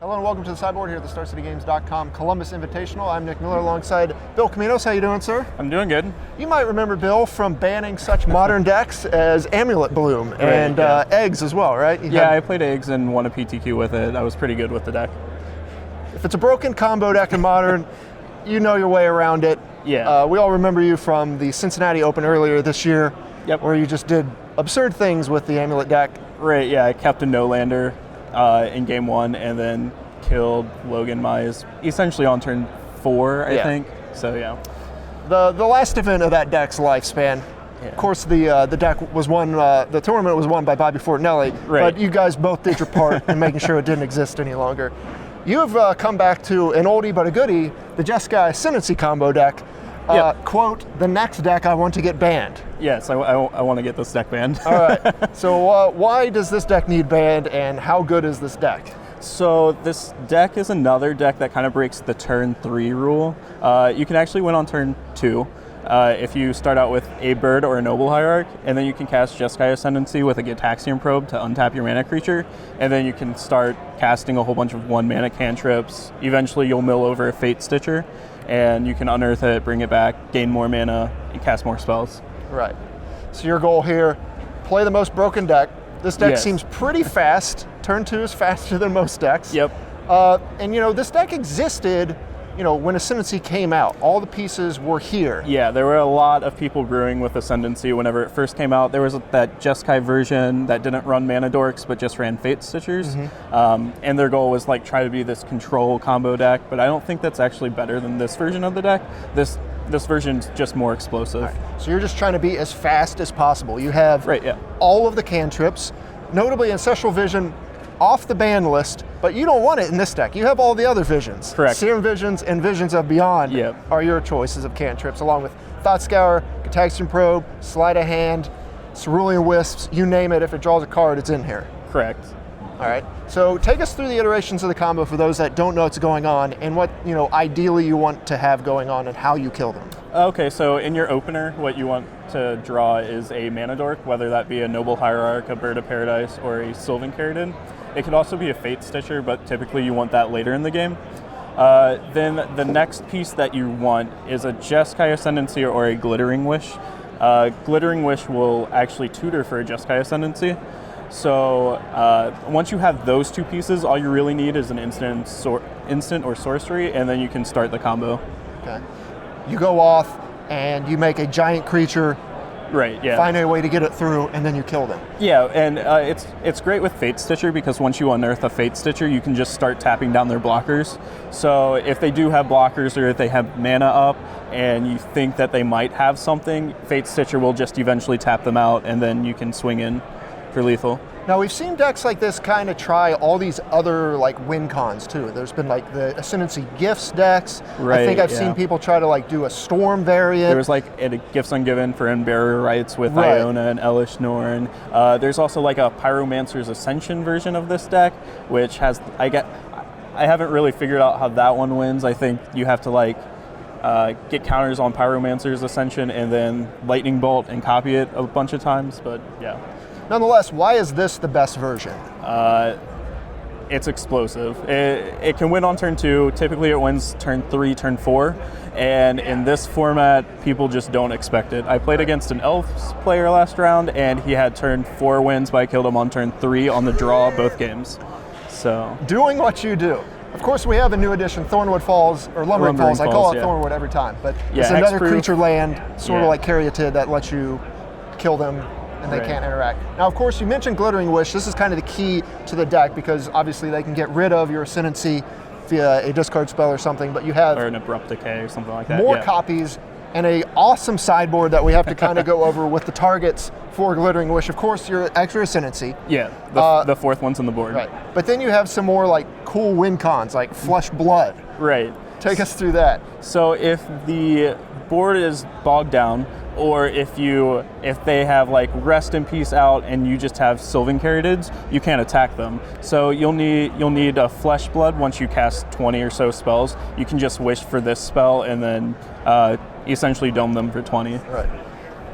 Hello and welcome to the Sideboard here at the StarCityGames.com Columbus Invitational. I'm Nick Miller alongside Bill Comminos. How you doing, sir? I'm doing good. You might remember Bill from banning such modern decks as Amulet Bloom and Eggs as well, right? I played Eggs and won a PTQ with it. I was pretty good with the deck. If it's a broken combo deck in Modern, you know your way around it. Yeah. We all remember you from the Cincinnati Open earlier this year, Yep. where you just did absurd things with the Amulet deck. Right, yeah, I kept a no-lander in game one and then killed Logan Mize essentially on turn 4, I think. So, yeah. The last event of that deck's lifespan, of course, the deck was won, the tournament was won by Bobby Fortinelli, but you guys both did your part in making sure it didn't exist any longer. You have come back to an oldie but a goodie, the Jeskai Ascendancy combo deck. Quote, the next deck I want to get banned. Yes, I want to get this deck banned. All right, so why does this deck need banned and how good is this deck? So this deck is another deck that kind of breaks the turn 3 rule. You can actually win on turn 2 if you start out with a bird or a noble hierarch, and then you can cast Jeskai Ascendancy with a Gitaxian Probe to untap your mana creature, and then you can start casting a whole bunch of 1-mana cantrips. Eventually you'll mill over a Fate Stitcher, and you can unearth it, bring it back, gain more mana, and cast more spells. Right. So your goal here, play the most broken deck. This deck seems pretty fast. Turn 2 is faster than most decks. Yep. And this deck existed, when Ascendancy came out. All the pieces were here. Yeah, there were a lot of people brewing with Ascendancy whenever it first came out. There was that Jeskai version that didn't run Mana Dorks, but just ran Fate Stitchers. And their goal was try to be this control combo deck, but I don't think that's actually better than this version of the deck. This version's just more explosive. Right. So you're just trying to be as fast as possible. You have all of the cantrips, notably Ancestral Vision off the ban list, but you don't want it in this deck. You have all the other visions. Correct. Serum Visions and Visions of Beyond are your choices of cantrips, along with Thought Scour, Gitaxian Probe, Sleight of Hand, Cerulean Wisps, you name it. If it draws a card, it's in here. Correct. All right, so take us through the iterations of the combo for those that don't know what's going on and what, ideally you want to have going on and how you kill them. Okay, so in your opener, what you want to draw is a Mana Dork, whether that be a Noble Hierarch, a Bird of Paradise, or a Sylvan Caridin. It could also be a Fate Stitcher, but typically you want that later in the game. Then the next piece that you want is a Jeskai Ascendancy or a Glittering Wish. Glittering Wish will actually tutor for a Jeskai Ascendancy. So once you have those two pieces, all you really need is an instant or sorcery, and then you can start the combo. Okay. You go off and you make a giant creature. Right, yeah. Find a way to get it through, and then you kill them. Yeah, and it's great with Fate Stitcher because once you unearth a Fate Stitcher, you can just start tapping down their blockers. So if they do have blockers or if they have mana up and you think that they might have something, Fate Stitcher will just eventually tap them out, and then you can swing in for lethal. Now we've seen decks like this kind of try all these other win cons too. There's been the Ascendancy Gifts decks. Right, I think I've seen people try to do a Storm variant. There was a Gifts Ungiven for Unburial Rites with Iona and Elish Norn. There's also a Pyromancer's Ascension version of this deck, which has I haven't really figured out how that one wins. I think you have to get counters on Pyromancer's Ascension and then Lightning Bolt and copy it a bunch of times, but yeah. Nonetheless, why is this the best version? It's explosive. It can win on turn 2. Typically it wins turn 3, turn 4. And in this format, people just don't expect it. I played against an Elves player last round, and he had turn 4 wins, but I killed him on turn 3 on the draw both games. So doing what you do. Of course, we have a new edition, Thornwood Falls, or Lumbering Falls. I call it Thornwood every time. But it's another creature land, sort of like Caryatid, that lets you kill them and they can't interact. Now, of course, you mentioned Glittering Wish. This is kind of the key to the deck because obviously they can get rid of your Ascendancy via a discard spell or something, but you have or an Abrupt Decay or something like that. More copies and a awesome sideboard that we have to kind of go over with the targets for Glittering Wish. Of course, your extra Ascendancy. Yeah, the fourth one's on the board. Right, but then you have some more cool win cons, like Flesh Blood. Right. Take us through that. So if the board is bogged down, or if they have Rest in Peace out and you just have Sylvan Caridids, you can't attack them. So you'll need a Flesh Blood once you cast 20 or so spells. You can just wish for this spell and then essentially dome them for 20. Right.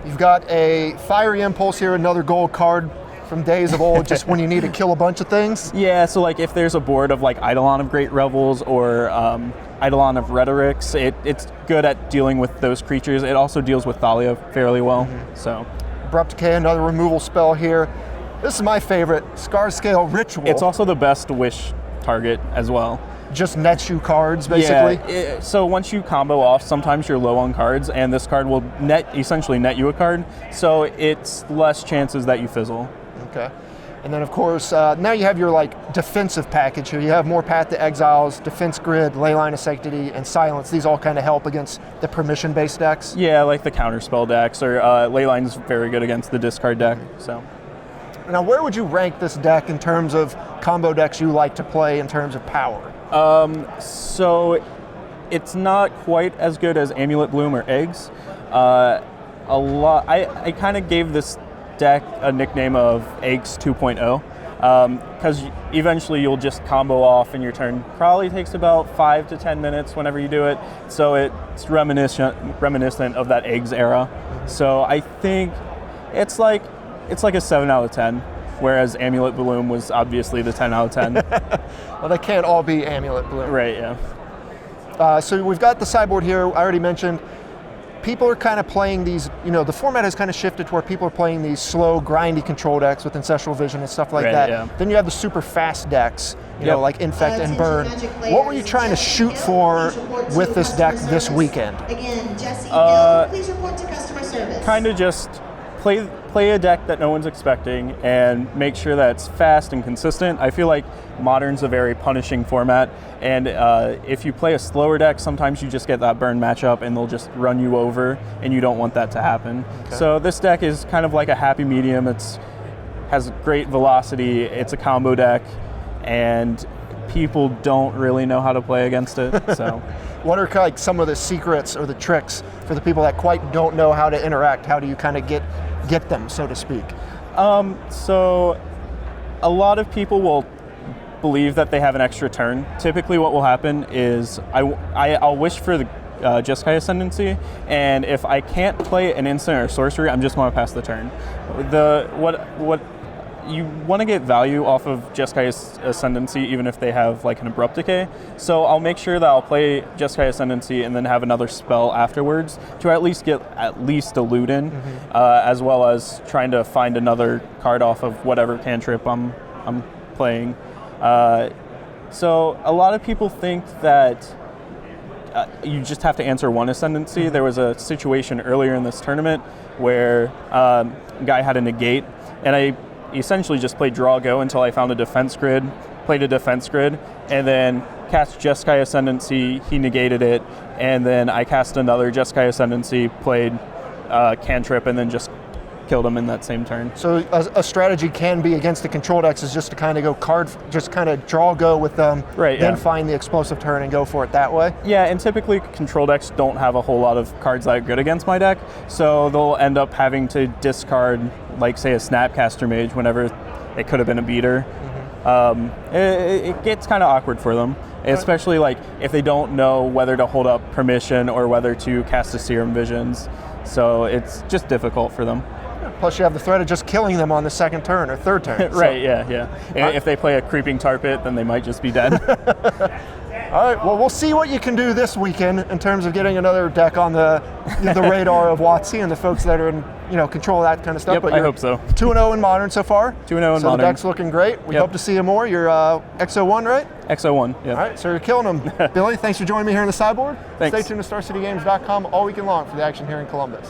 You've got a Fiery Impulse here, another gold card. from days of old, just when you need to kill a bunch of things? Yeah, so like if there's a board of like Eidolon of Great Revels or Eidolon of Rhetorics, it's good at dealing with those creatures. It also deals with Thalia fairly well. So Abrupt Decay, another removal spell here. This is my favorite, Scarscale Ritual. It's also the best wish target as well. Just nets you cards, basically? Yeah, so once you combo off, sometimes you're low on cards, and this card will essentially net you a card, so it's less chances that you fizzle. Okay. And then, of course, now you have your like defensive package here. You have more Path to Exiles, Defense Grid, Leyline of Sanctity, and Silence. These all kind of help against the permission-based decks? Yeah, like the counterspell decks, or Leyline's very good against the discard deck, so. Now, where would you rank this deck in terms of combo decks you like to play in terms of power? So it's not quite as good as Amulet Bloom or Eggs. I kind of gave this deck a nickname of Eggs 2.0 because eventually you'll just combo off and your turn probably takes about 5 to 10 minutes whenever you do it. So it's reminiscent of that Eggs era. So I think it's like a 7 out of 10. Whereas Amulet Bloom was obviously the 10 out of 10. Well, they can't all be Amulet Bloom. Right, yeah. So we've got the sideboard here. I already mentioned people are kind of playing these, the format has kind of shifted to where people are playing these slow, grindy control decks with Ancestral Vision and stuff like that. Yeah. Then you have the super fast decks, like Infect and Burn. What were you trying to shoot for with this deck this weekend? Again, Jesse, please report to customer service. Kind of just play a deck that no one's expecting and make sure that it's fast and consistent. I feel like Modern's a very punishing format, and if you play a slower deck, sometimes you just get that burn matchup and they'll just run you over, and you don't want that to happen. Okay. So this deck is kind of like a happy medium. Has great velocity, it's a combo deck, and people don't really know how to play against it. So what are like some of the secrets or the tricks for the people that quite don't know how to interact? How do you kind of get them, so to speak? So a lot of people will believe that they have an extra turn. Typically what will happen is I'll wish for the Jeskai Ascendancy, and if I can't play an instant or sorcery, I'm just going to pass the turn. What you want to get value off of Jeskai's Ascendancy even if they have like an Abrupt Decay. So I'll make sure that I'll play Jeskai Ascendancy and then have another spell afterwards to at least get a loot in, as well as trying to find another card off of whatever cantrip I'm playing. So a lot of people think that you just have to answer one Ascendancy. There was a situation earlier in this tournament where a guy had a negate, and I essentially just played draw go until I found a defense grid, played a defense grid, and then cast Jeskai Ascendancy, he negated it, and then I cast another Jeskai Ascendancy, played cantrip, and then just killed him in that same turn. So a strategy can be against the control decks is just to kind of go just kind of draw go with them, then find the explosive turn and go for it that way? Yeah, and typically control decks don't have a whole lot of cards that are good against my deck, so they'll end up having to discard, like say a Snapcaster Mage whenever it could have been a beater. It gets kind of awkward for them, especially like if they don't know whether to hold up Permission or whether to cast a Serum Visions, so it's just difficult for them. Plus you have the threat of just killing them on the second turn or third turn. Right, yeah. If they play a Creeping Tar Pit, then they might just be dead. All right, well, we'll see what you can do this weekend in terms of getting another deck on the radar of WotC and the folks that are in control of that kind of stuff. Yep, but I hope so. 2-0 in Modern so far. 2-0 in Modern. So the deck's looking great. We hope to see you more. You're XO1, right? XO1, yeah. All right, so you're killing them. Billy, thanks for joining me here in the sideboard. Thanks. Stay tuned to StarCityGames.com all weekend long for the action here in Columbus.